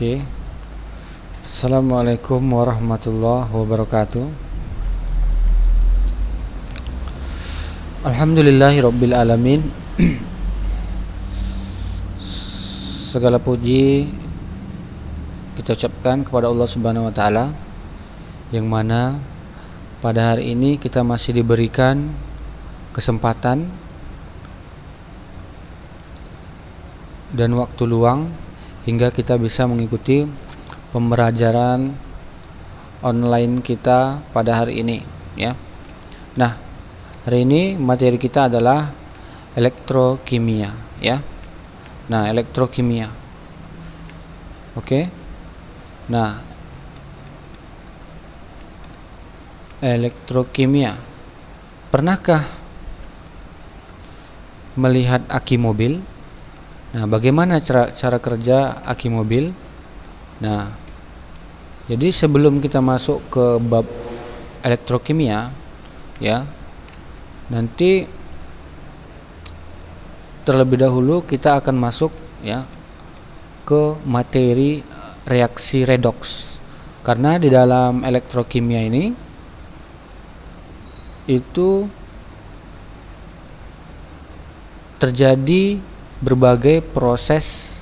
Oke. Assalamualaikum warahmatullahi wabarakatuh. Alhamdulillahirabbil alamin. Segala puji kita ucapkan kepada Allah Subhanahu wa taala, yang mana pada hari ini kita masih diberikan kesempatan dan waktu luang hingga kita bisa mengikuti pembelajaran online kita pada hari ini, ya. Nah, hari ini materi kita adalah elektrokimia, ya. Nah, elektrokimia. Oke. Nah, elektrokimia. Pernahkah melihat aki mobil? Nah, bagaimana cara kerja aki mobil? Nah, jadi sebelum kita masuk ke bab elektrokimia, ya, nanti terlebih dahulu kita akan masuk, ya, ke materi reaksi redoks. Karena di dalam elektrokimia ini itu terjadi berbagai proses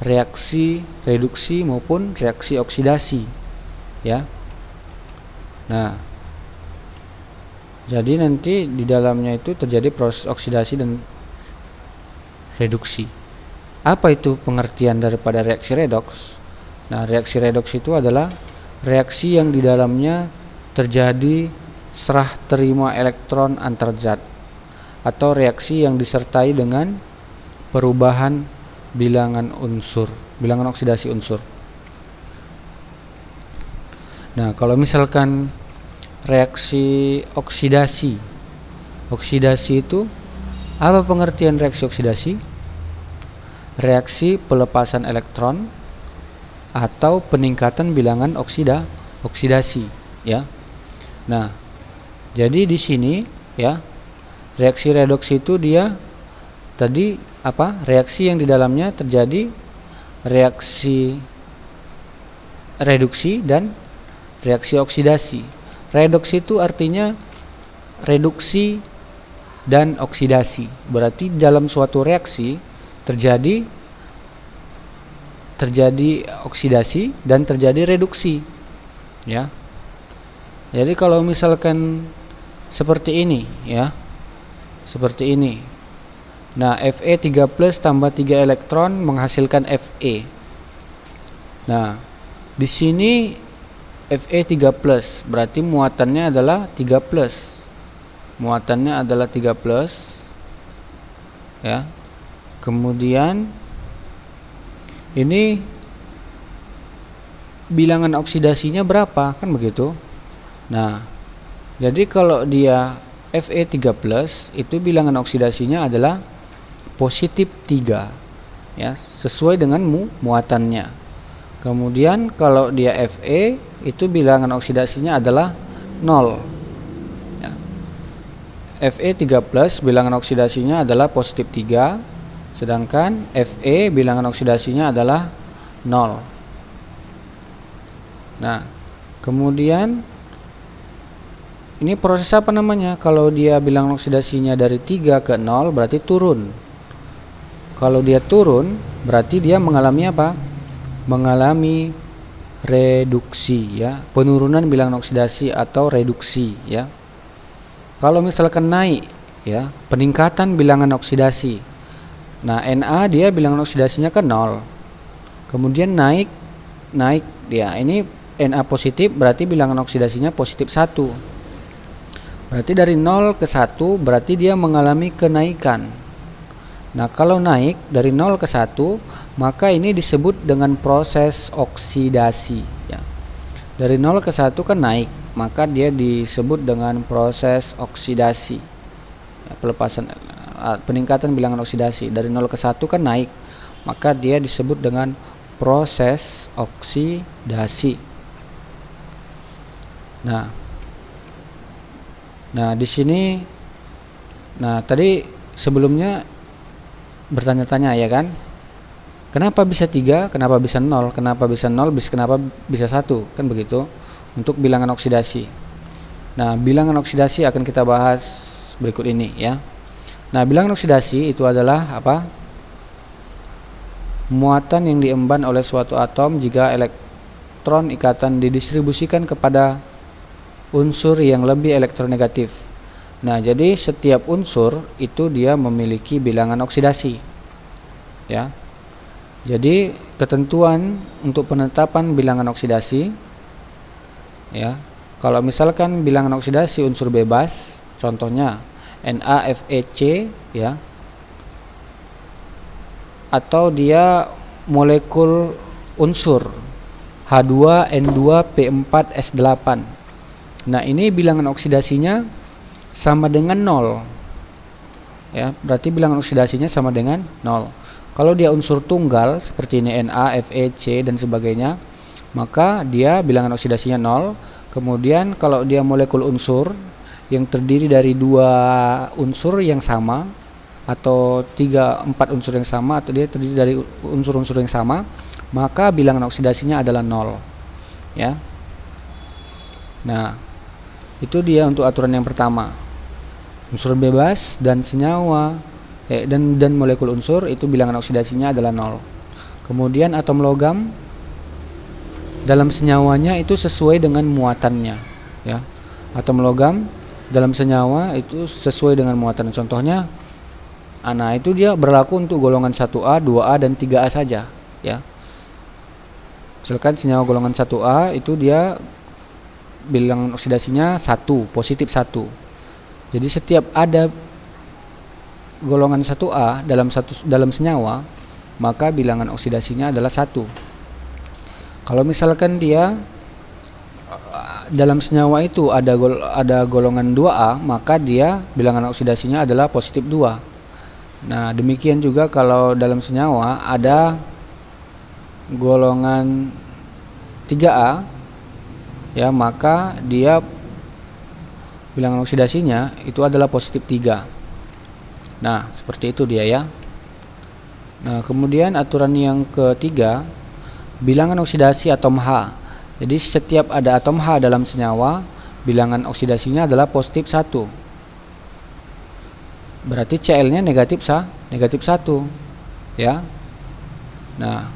reaksi reduksi maupun reaksi oksidasi, ya. Nah, jadi nanti di dalamnya itu terjadi proses oksidasi dan reduksi. Apa itu pengertian daripada reaksi redoks? Nah, reaksi redoks itu adalah reaksi yang di dalamnya terjadi serah terima elektron antar zat, atau reaksi yang disertai dengan perubahan bilangan oksidasi unsur. Nah, kalau misalkan reaksi oksidasi itu apa pengertian reaksi oksidasi? Reaksi pelepasan elektron atau peningkatan bilangan oksidasi, ya. Nah, jadi di sini, ya, reaksi redoks itu dia tadi apa? Reaksi yang di dalamnya terjadi reaksi reduksi dan reaksi oksidasi. Redoks itu artinya reduksi dan oksidasi. Berarti dalam suatu reaksi terjadi oksidasi dan terjadi reduksi, ya. Jadi kalau misalkan seperti ini, ya. Seperti ini. Nah, Fe3+ tambah 3 elektron menghasilkan Fe. Nah, di sini Fe3+, berarti muatannya adalah 3+. Muatannya adalah 3+, ya. Kemudian ini bilangan oksidasinya berapa, kan begitu. Nah, jadi kalau dia Fe3+, itu bilangan oksidasinya adalah positif 3, ya, sesuai dengan muatannya. Kemudian kalau dia Fe, itu bilangan oksidasinya adalah 0, ya. Fe3+ bilangan oksidasinya adalah positif 3, sedangkan Fe bilangan oksidasinya adalah 0. Nah, kemudian ini proses apa namanya? Kalau dia bilangan oksidasinya dari 3 ke 0 berarti turun. Kalau dia turun berarti dia mengalami apa? Mengalami reduksi, ya, penurunan bilangan oksidasi atau reduksi, ya. Kalau misalkan naik, ya, peningkatan bilangan oksidasi. Nah, Na dia bilangan oksidasinya ke 0. Kemudian naik dia. Ini Na positif berarti bilangan oksidasinya positif 1. Berarti dari 0 ke 1 berarti dia mengalami kenaikan. Nah, kalau naik dari 0 ke 1, maka ini disebut dengan proses oksidasi, ya. Dari 0 ke 1 kan naik, maka dia disebut dengan proses oksidasi, ya, peningkatan bilangan oksidasi. Dari 0 ke 1 kan naik, maka dia disebut dengan proses oksidasi. Nah, di sini, nah, tadi sebelumnya bertanya-tanya, ya kan? Kenapa bisa 3? Kenapa bisa 0? Kenapa bisa 0? Kenapa bisa 1? Kan begitu untuk bilangan oksidasi. Nah, bilangan oksidasi akan kita bahas berikut ini ya. Nah, bilangan oksidasi itu adalah apa? Muatan yang diemban oleh suatu atom jika elektron ikatan didistribusikan kepada unsur yang lebih elektronegatif. Nah, jadi setiap unsur itu dia memiliki bilangan oksidasi. Ya. Jadi, ketentuan untuk penetapan bilangan oksidasi ya. Kalau misalkan bilangan oksidasi unsur bebas, contohnya NaFeC ya, atau dia molekul unsur H2N2P4S8. Nah, ini bilangan oksidasinya sama dengan 0. Ya, berarti bilangan oksidasinya sama dengan 0. Kalau dia unsur tunggal seperti ini NaFeC dan sebagainya, maka dia bilangan oksidasinya 0. Kemudian kalau dia molekul unsur yang terdiri dari 2 unsur yang sama, atau 3-4 unsur yang sama, atau dia terdiri dari unsur-unsur yang sama, maka bilangan oksidasinya adalah 0 ya. Nah, itu dia untuk aturan yang pertama. Unsur bebas dan senyawa dan molekul unsur itu bilangan oksidasinya adalah 0. Kemudian atom logam dalam senyawanya itu sesuai dengan muatannya ya. Atom logam dalam senyawa itu sesuai dengan muatan. Contohnya, nah itu dia berlaku untuk golongan 1A, 2A dan 3A saja ya. Misalkan senyawa golongan 1A itu dia bilangan oksidasinya 1, positif 1. Jadi setiap ada golongan 1A dalam senyawa, maka bilangan oksidasinya adalah 1. Kalau misalkan dia dalam senyawa itu ada golongan 2A, maka dia bilangan oksidasinya adalah positif 2. Nah, demikian juga kalau dalam senyawa ada golongan 3A ya, maka dia bilangan oksidasinya itu adalah positif 3. Nah, seperti itu dia ya. Nah, kemudian aturan yang ketiga, bilangan oksidasi atom H. Jadi setiap ada atom H dalam senyawa, bilangan oksidasinya adalah positif 1. Berarti Cl-nya negatif 1 ya. Nah,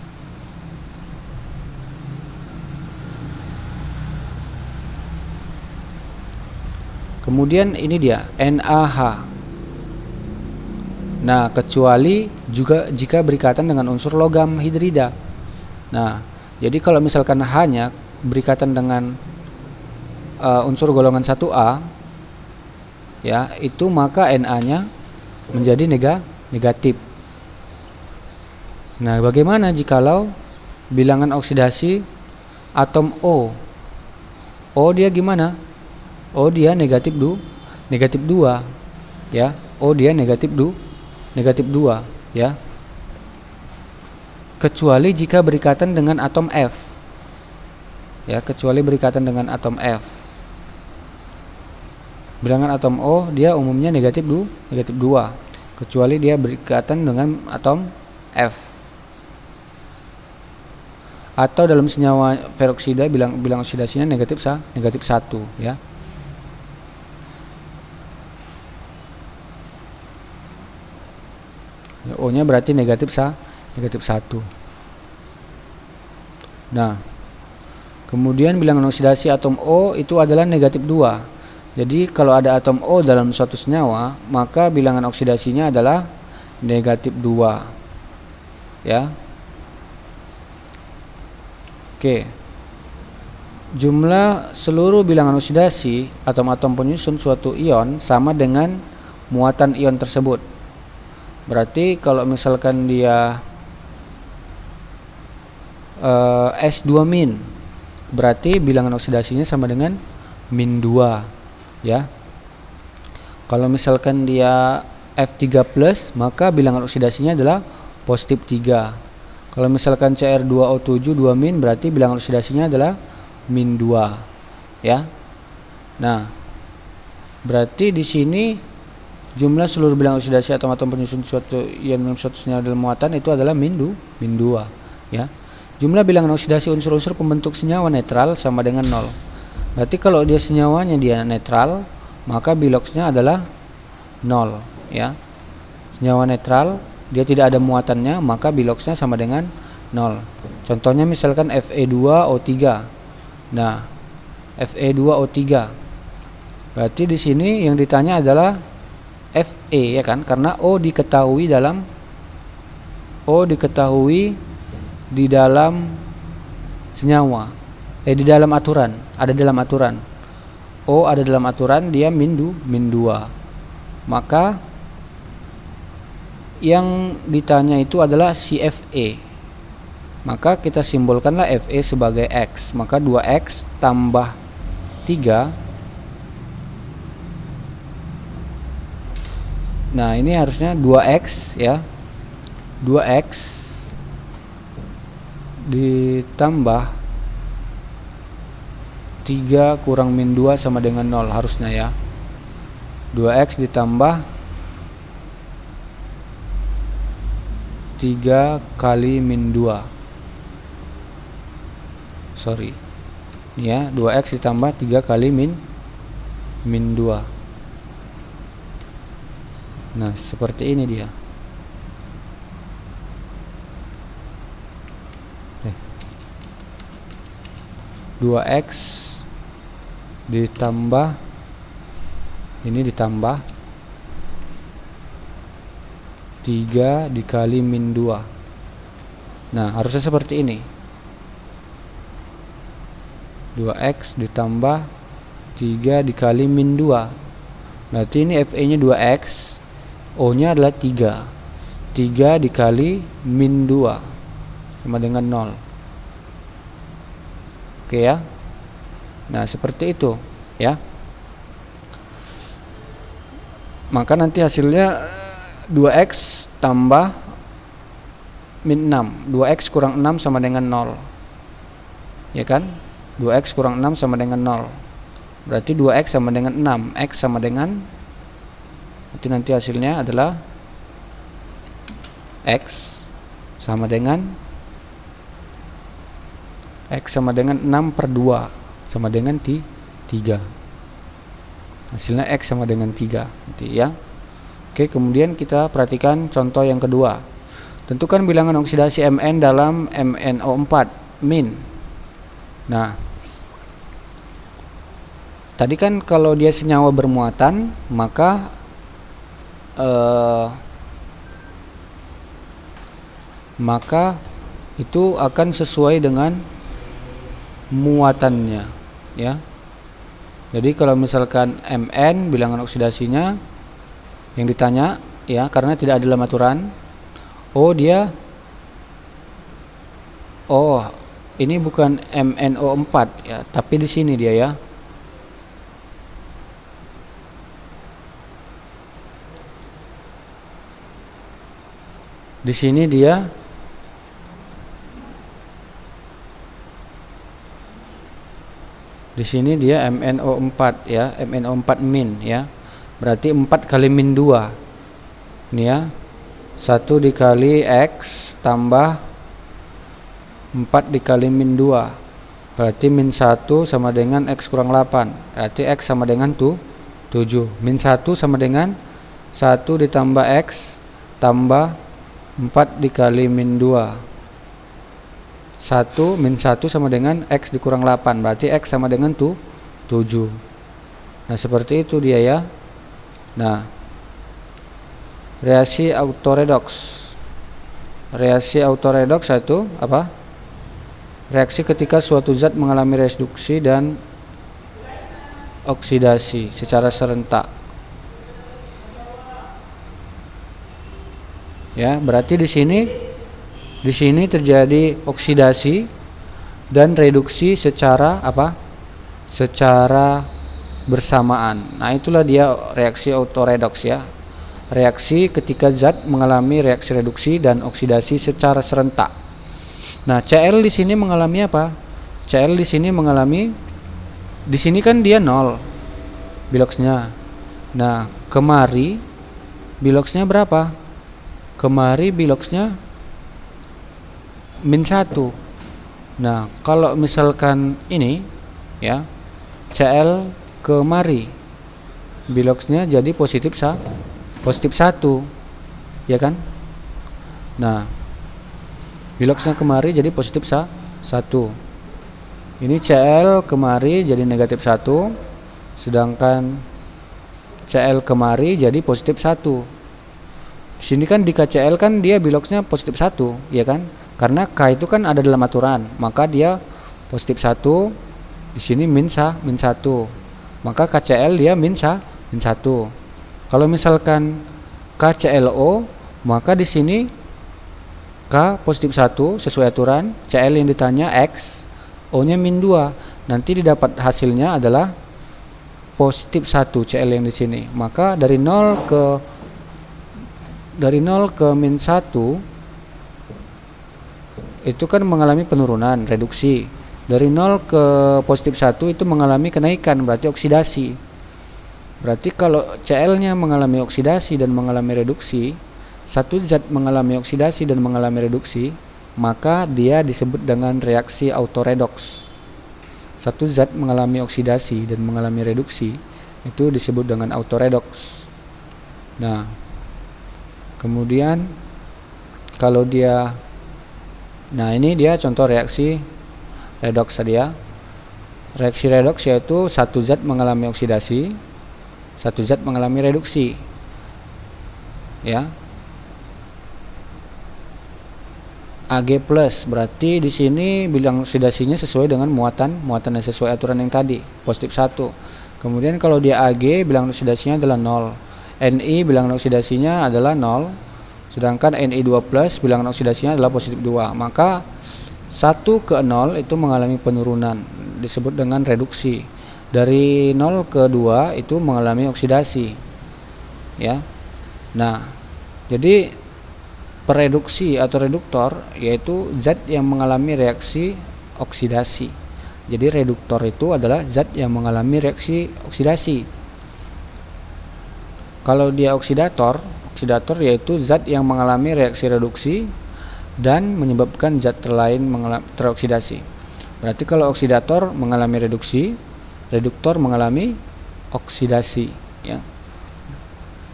kemudian ini dia NaH. Nah, kecuali juga jika berikatan dengan unsur logam hidrida. Nah, jadi kalau misalkan H-nya berikatan dengan unsur golongan 1A ya, itu maka Na-nya menjadi negatif. Nah, bagaimana jikalau bilangan oksidasi atom O? O dia gimana? O dia negatif 2 ya. O dia negatif 2 ya. Kecuali jika berikatan dengan atom F. Ya, kecuali berikatan dengan atom F. Bilangan atom O dia umumnya negatif 2, kecuali dia berikatan dengan atom F. Atau dalam senyawa peroksida bilangan oksidasinya negatif 1 ya. O-nya berarti negatif 1. Nah, kemudian bilangan oksidasi atom O itu adalah negatif 2. Jadi kalau ada atom O dalam suatu senyawa, maka bilangan oksidasinya adalah negatif 2 ya. Oke. Jumlah seluruh bilangan oksidasi atom-atom penyusun suatu ion sama dengan muatan ion tersebut. Berarti kalau misalkan dia S2-, berarti bilangan oksidasinya sama dengan -2 ya. Kalau misalkan dia F3+, maka bilangan oksidasinya adalah positif 3. Kalau misalkan Cr2O7 2-, berarti bilangan oksidasinya adalah -2 ya. Nah, berarti di sini Jumlah seluruh bilangan oksidasi atom-atom penyusun suatu ion minum suatu senyawa dalam muatan itu adalah min 2, ya. Jumlah bilangan oksidasi unsur-unsur pembentuk senyawa netral sama dengan 0. Berarti kalau dia senyawanya dia netral, maka biloxnya adalah 0, ya. Senyawa netral, dia tidak ada muatannya, maka biloxnya sama dengan 0. Contohnya misalkan Fe2O3. Nah, Fe2O3. Berarti di sini yang ditanya adalah Fe, ya kan? Karena O diketahui di dalam senyawa. Di dalam aturan, ada dalam aturan. O ada dalam aturan, dia min 2. Maka yang ditanya itu adalah si Fe. Maka kita simbolkanlah Fe sebagai X. Maka 2X tambah 3. Nah, ini harusnya 2X, ya. 2X ditambah 3 kurang min 2 sama dengan 0 harusnya, ya. 2X ditambah 3 kali min 2. Sorry. Ya, 2X ditambah 3 kali min 2. Nah, seperti ini dia. 2X ditambah ini ditambah 3 dikali min 2. Nah, harusnya seperti ini. 2X ditambah 3 dikali min 2. Berarti ini Fe nya 2X, O nya adalah 3. 3 dikali min 2 sama dengan 0. Oke, ya. Nah, seperti itu, ya. Maka nanti hasilnya 2X tambah min 6. 2X kurang 6 sama dengan 0. Ya kan? 2X kurang 6 sama dengan 0. Berarti 2X sama dengan 6. X sama dengan, nanti hasilnya adalah X sama dengan 6 per 2 sama dengan 3. Hasilnya X sama dengan 3 nanti, ya. Oke, kemudian kita perhatikan contoh yang kedua. Tentukan bilangan oksidasi Mn dalam MnO4 min. Nah, tadi kan kalau dia senyawa bermuatan, maka itu akan sesuai dengan muatannya, ya. Jadi kalau misalkan Mn bilangan oksidasinya yang ditanya, ya, karena tidak ada dalam aturan. Ini bukan MnO4, ya, tapi di sini dia, ya. Di sini dia MnO4, ya, MnO4 min, ya. Berarti 4 kali min 2. Ini, ya. 1 dikali X tambah 4 dikali min 2. Berarti min 1 sama dengan X kurang 8. Berarti X sama dengan 7. Min 1 sama dengan 1 ditambah X tambah 4 dikali min 2. 1 min 1 sama dengan X dikurang 8. Berarti X sama dengan 7. Nah, seperti itu dia, ya. Nah, reaksi autoredoks itu apa? Reaksi ketika suatu zat mengalami reduksi dan oksidasi secara serentak. Ya, berarti di sini terjadi oksidasi dan reduksi secara apa? Secara bersamaan. Nah, itulah dia reaksi autoredoks, ya. Reaksi ketika zat mengalami reaksi reduksi dan oksidasi secara serentak. Nah, Cl di sini mengalami apa? Cl di sini kan dia 0 biloxnya. Nah, kemari Biloxnya berapa? Kemari biloxnya min 1. Nah, kalau misalkan ini ya, Cl kemari biloxnya jadi positif 1, ya kan? Nah, biloxnya kemari jadi positif 1. Ini Cl kemari jadi negatif 1, sedangkan Cl kemari jadi positif 1. Di sini kan di KCl kan dia biloxnya positif 1, ya kan? Karena K itu kan ada dalam aturan, maka dia positif 1, di sini min 1. Maka KCl dia min 1. Kalau misalkan KClO, maka di sini K positif 1 sesuai aturan, Cl yang ditanya X, O-nya min 2. Nanti didapat hasilnya adalah positif 1 Cl yang di sini. Maka dari 0 ke min 1 itu kan mengalami penurunan, reduksi. Dari 0 ke positif 1 itu mengalami kenaikan, berarti oksidasi. Berarti kalau Cl-nya mengalami oksidasi dan mengalami reduksi, satu zat mengalami oksidasi dan mengalami reduksi, maka dia disebut dengan reaksi autoredoks. Satu zat mengalami oksidasi dan mengalami reduksi, itu disebut dengan autoredoks. Nah, kemudian kalau dia, nah ini dia contoh reaksi redoks tadi ya. Reaksi redoks yaitu satu zat mengalami oksidasi, satu zat mengalami reduksi. Ya. Ag plus, berarti di sini bilangan oksidasinya sesuai dengan muatan yang sesuai aturan yang tadi, positif 1. Kemudian kalau dia Ag, bilangan oksidasinya adalah 0. Ni bilangan oksidasinya adalah 0. Sedangkan Ni2+, bilangan oksidasinya adalah positif 2. Maka 1 ke 0 itu mengalami penurunan, disebut dengan reduksi. Dari 0 ke 2 itu mengalami oksidasi. Ya. Nah, jadi pereduksi atau reduktor yaitu zat yang mengalami reaksi oksidasi. Jadi reduktor itu adalah zat yang mengalami reaksi oksidasi. Kalau dia oksidator yaitu zat yang mengalami reaksi reduksi dan menyebabkan zat lain teroksidasi. Berarti kalau oksidator mengalami reduksi, reduktor mengalami oksidasi, ya.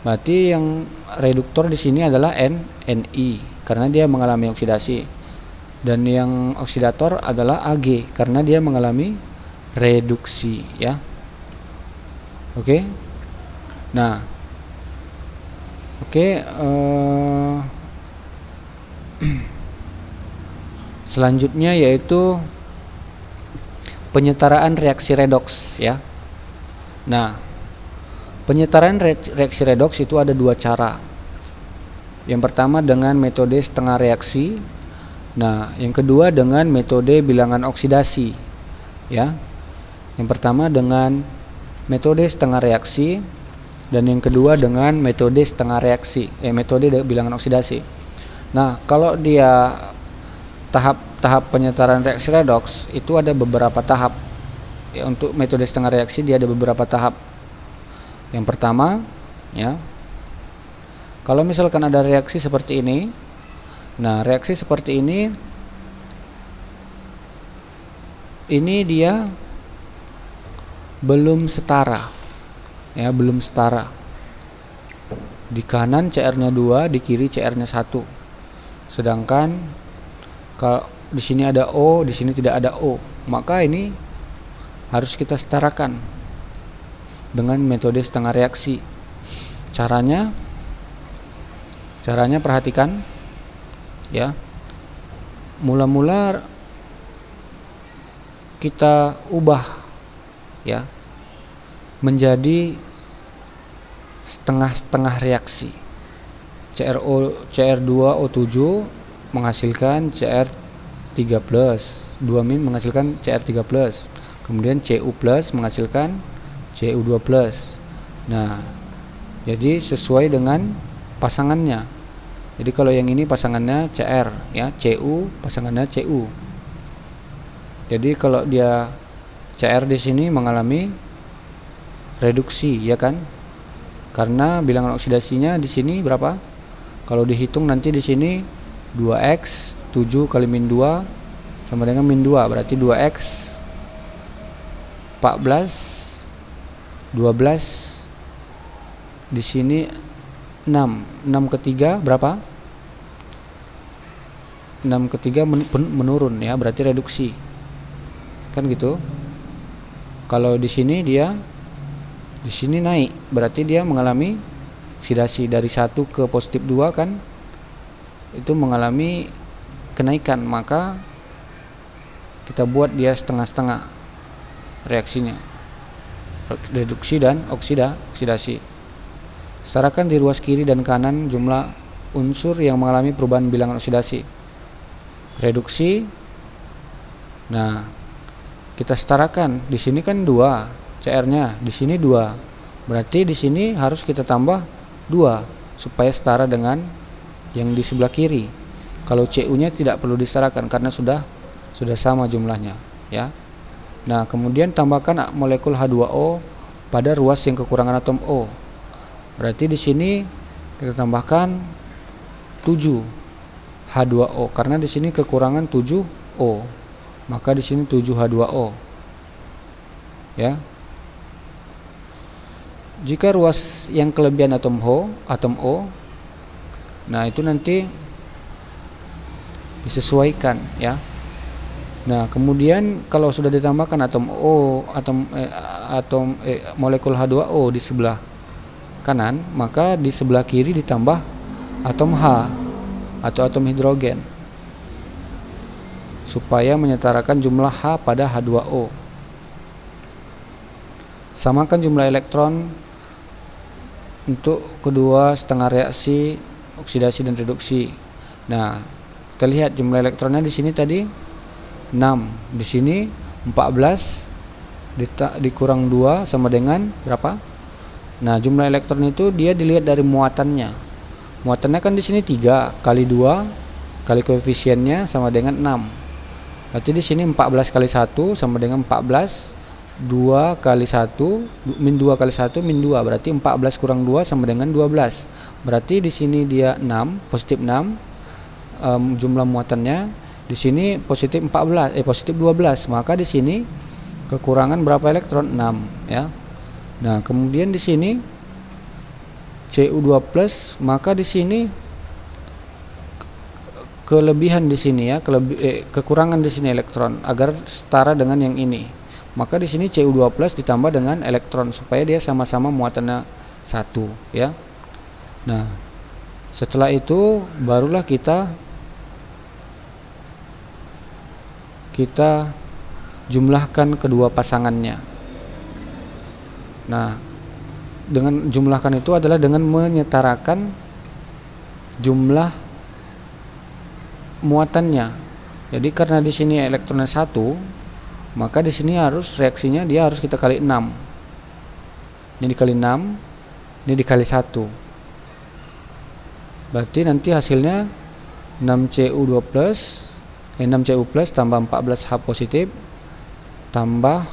Berarti yang reduktor di sini adalah Ni karena dia mengalami oksidasi, dan yang oksidator adalah Ag karena dia mengalami reduksi, ya. Oke. Nah, selanjutnya yaitu penyetaraan reaksi redoks, ya. Nah, penyetaraan reaksi redoks itu ada dua cara. Yang pertama dengan metode setengah reaksi. Nah, yang kedua dengan metode bilangan oksidasi, ya. Yang pertama dengan metode setengah reaksi, dan yang kedua dengan metode setengah reaksi, metode bilangan oksidasi. Nah, kalau dia tahap penyetaraan reaksi redoks itu ada beberapa tahap. Ya, untuk metode setengah reaksi dia ada beberapa tahap. Yang pertama, ya, kalau misalkan ada reaksi seperti ini, nah reaksi seperti ini dia belum setara, ya, belum setara. Di kanan CR-nya 2, di kiri CR-nya 1. Sedangkan kalau di sini ada O, di sini tidak ada O, maka ini harus kita setarakan dengan metode setengah reaksi. Caranya perhatikan, ya. Mula-mula kita ubah, ya, menjadi setengah-setengah reaksi. CR2O7 menghasilkan CR3+, 2- menghasilkan CR3+, kemudian Cu+ menghasilkan Cu2+. Nah, jadi sesuai dengan pasangannya. Jadi kalau yang ini pasangannya Cr, ya, Cu pasangannya Cu. Jadi kalau dia Cr di sini mengalami reduksi, ya kan? Karena bilangan oksidasinya di sini berapa? Kalau dihitung nanti di sini 2x 7 kali min 2 sama dengan min 2, berarti 2x 14 12 di sini 6 ke 3 berapa? 6 ke 3 menurun ya, berarti reduksi. Kan gitu. Kalau di sini naik, berarti dia mengalami oksidasi dari 1 ke positif 2 kan, itu mengalami kenaikan, maka kita buat dia setengah-setengah reaksinya, reduksi dan oksidasi. Setarakan di ruas kiri dan kanan jumlah unsur yang mengalami perubahan bilangan oksidasi. Reduksi, nah kita setarakan, di sini kan 2 CR-nya, di sini 2. Berarti di sini harus kita tambah 2 supaya setara dengan yang di sebelah kiri. Kalau CU-nya tidak perlu disetarakan karena sudah sama jumlahnya, ya. Nah, kemudian tambahkan molekul H2O pada ruas yang kekurangan atom O. Berarti di sini kita tambahkan 7 H2O karena di sini kekurangan 7O. Maka di sini 7 H2O. Ya. Jika ruas yang kelebihan atom O, nah itu nanti disesuaikan ya. Nah, kemudian kalau sudah ditambahkan molekul H2O di sebelah kanan, maka di sebelah kiri ditambah atom H atau atom hidrogen supaya menyetarakan jumlah H pada H2O. Samakan jumlah elektron untuk kedua setengah reaksi oksidasi dan reduksi. Nah, kita lihat jumlah elektronnya di sini tadi 6, di sini 14 dikurang 2 sama dengan berapa? Nah, jumlah elektron itu dia dilihat dari muatannya. Muatannya kan di sini 3 kali 2 kali koefisiennya sama dengan 6. Berarti di sini 14 kali 1 sama dengan 14. 2 kali 1 min 2 kali 1 min 2, berarti 14 kurang 2 sama dengan 12. Berarti di sini dia 6, positif 6 jumlah muatannya. Di sini positif 12. Maka di sini kekurangan berapa elektron? 6 ya. Nah, kemudian di sini Cu2+, maka di sini kelebihan di sini ya, kekurangan di sini elektron agar setara dengan yang ini. Maka di sini Cu2+ ditambah dengan elektron supaya dia sama-sama muatannya 1 ya. Nah, setelah itu barulah kita jumlahkan kedua pasangannya. Nah, dengan jumlahkan itu adalah dengan menyetarakan jumlah muatannya. Jadi karena di sini elektronnya 1, maka di sini harus reaksinya dia harus kita kali 6. Ini dikali 6, ini dikali 1. Berarti nanti hasilnya 6Cu+ tambah 14H positif tambah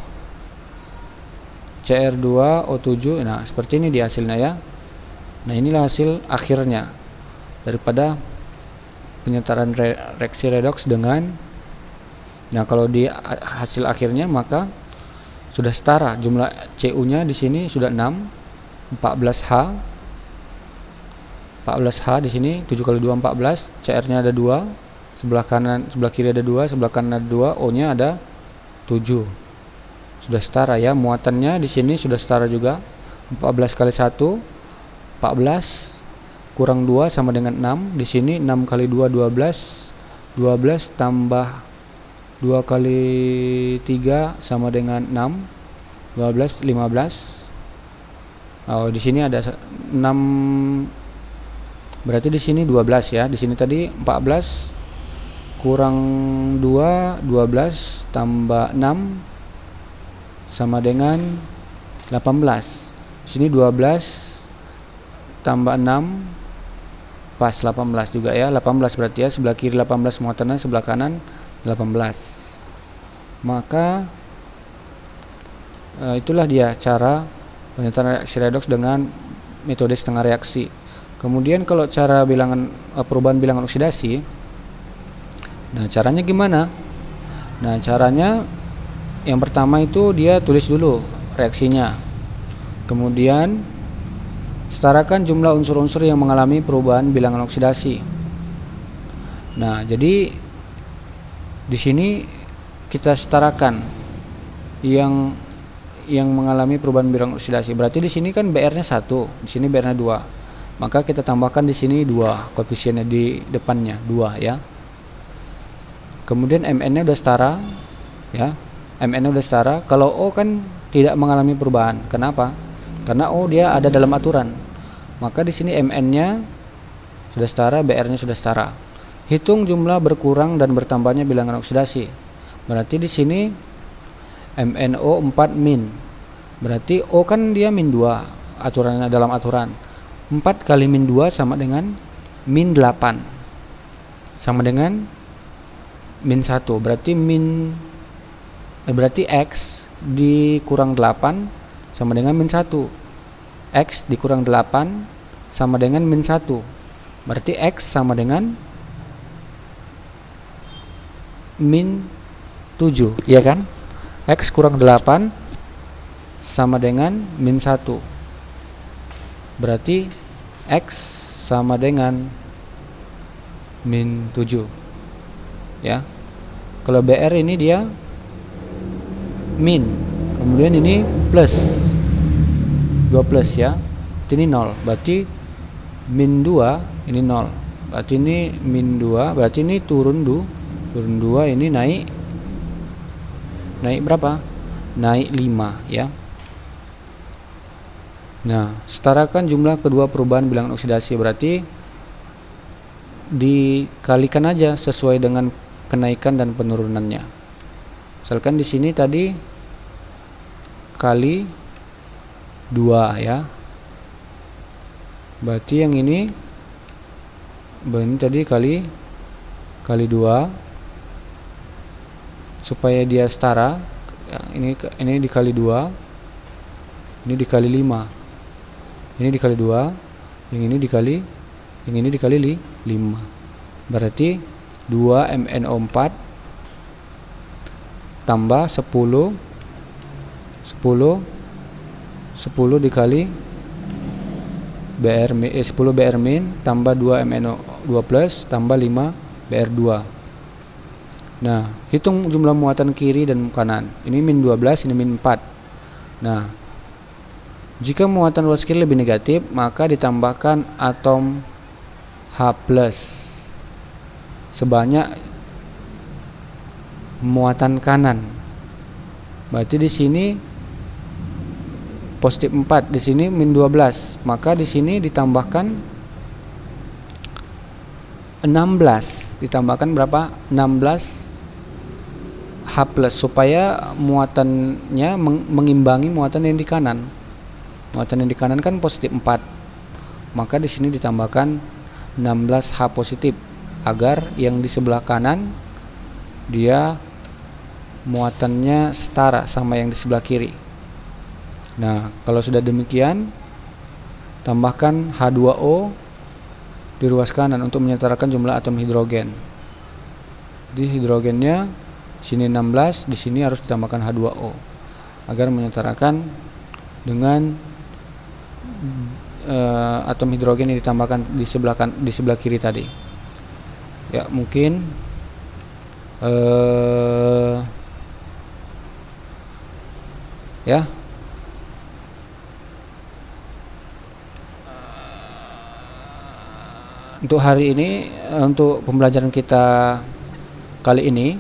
Cr2O7. Nah, seperti ini dia hasilnya ya. Nah, inilah hasil akhirnya daripada penyetaraan reaksi redoks dengan. Nah, kalau di hasil akhirnya maka sudah setara jumlah Cu-nya di sini sudah 6, 14H di sini 7 kali 2 14, Cr-nya ada 2, sebelah kiri ada 2, sebelah kanan ada 2, O-nya ada 7. Sudah setara ya, muatannya di sini sudah setara juga. 14 kali 1 14 kurang 2 sama dengan 6. Di sini 6 kali 2 12. 12 tambah 2 kali 3 sama dengan 6. 12 15. Oh, di sini ada 6. Berarti di sini 12 ya. Di sini tadi 14 kurang 2 12 tambah 6 sama dengan 18. Di sini 12 tambah 6 pas 18 juga ya. 18 berarti ya, sebelah kiri 18 muatannya, sebelah kanan 18. Maka itulah dia cara penyetaraan reaksi redoks dengan metode setengah reaksi. Kemudian kalau cara perubahan bilangan oksidasi, nah caranya gimana? Nah caranya yang pertama itu dia tulis dulu reaksinya, kemudian setarakan jumlah unsur-unsur yang mengalami perubahan bilangan oksidasi. Nah jadi di sini kita setarakan yang mengalami perubahan bilangan oksidasi. Berarti di sini kan BR-nya 1, di sini BR-nya 2. Maka kita tambahkan di sini 2, koefisiennya di depannya 2 ya. Kemudian Mn-nya udah setara ya. Mn-nya udah setara. Kalau O kan tidak mengalami perubahan. Kenapa? Karena O dia ada dalam aturan. Maka di sini Mn-nya sudah setara, BR-nya sudah setara. Hitung jumlah berkurang dan bertambahnya bilangan oksidasi. Berarti di sini MnO 4 min. Berarti O kan dia min 2, aturannya dalam aturan. 4 kali min 2 sama dengan min 8. Sama dengan min 1. Berarti X dikurang 8 sama dengan min 1. X dikurang 8 sama dengan min 1. Berarti X sama dengan min 7, ya kan? X kurang 8 sama dengan min 1. Berarti X sama dengan min 7 ya. Kalau BR ini dia min, kemudian ini plus 2 plus ya, ini 0. Berarti min 2 ini 0. Berarti ini min 2, berarti ini turun 2, ini naik berapa? Naik 5 ya. Nah, setarakan jumlah kedua perubahan bilangan oksidasi. Berarti dikalikan aja sesuai dengan kenaikan dan penurunannya. Misalkan di sini tadi kali 2 ya. Berarti yang ini tadi kali 2 supaya dia setara ya, ini dikali 2, ini dikali 5, ini dikali 2, yang ini dikali 5. Berarti 2 MnO4 tambah 10 dikali 10 BR min tambah 2 MnO2 plus tambah 5 BR2. Nah, hitung jumlah muatan kiri dan kanan. Ini min 12, ini min 4. Nah, jika muatan luas kiri lebih negatif, maka ditambahkan atom H+ sebanyak muatan kanan. Berarti di sini positif 4, di sini min 12. Maka di sini ditambahkan 16. Ditambahkan berapa? 16 H+ supaya muatannya mengimbangi muatan yang di kanan. Muatan yang di kanan kan positif 4. Maka di sini ditambahkan 16 H positif agar yang di sebelah kanan dia muatannya setara sama yang di sebelah kiri. Nah, kalau sudah demikian, tambahkan H2O di ruas kanan untuk menyetarakan jumlah atom hidrogen. Di hidrogennya sini 16, di sini harus ditambahkan H2O agar menyetarakan dengan atom hidrogen yang ditambahkan di sebelah kiri tadi. Ya, mungkin ya. Untuk hari ini, untuk pembelajaran kita kali ini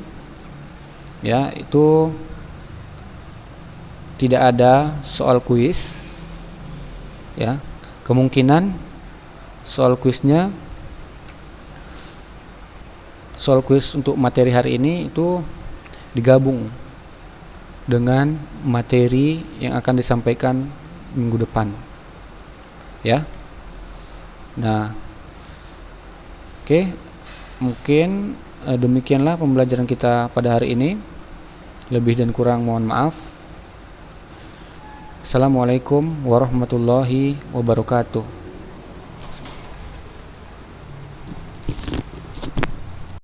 ya, itu tidak ada soal kuis ya. Kemungkinan soal kuis untuk materi hari ini itu digabung dengan materi yang akan disampaikan minggu depan ya. Nah, oke, mungkin demikianlah pembelajaran kita pada hari ini. Lebih dan kurang mohon maaf. Assalamualaikum warahmatullahi wabarakatuh.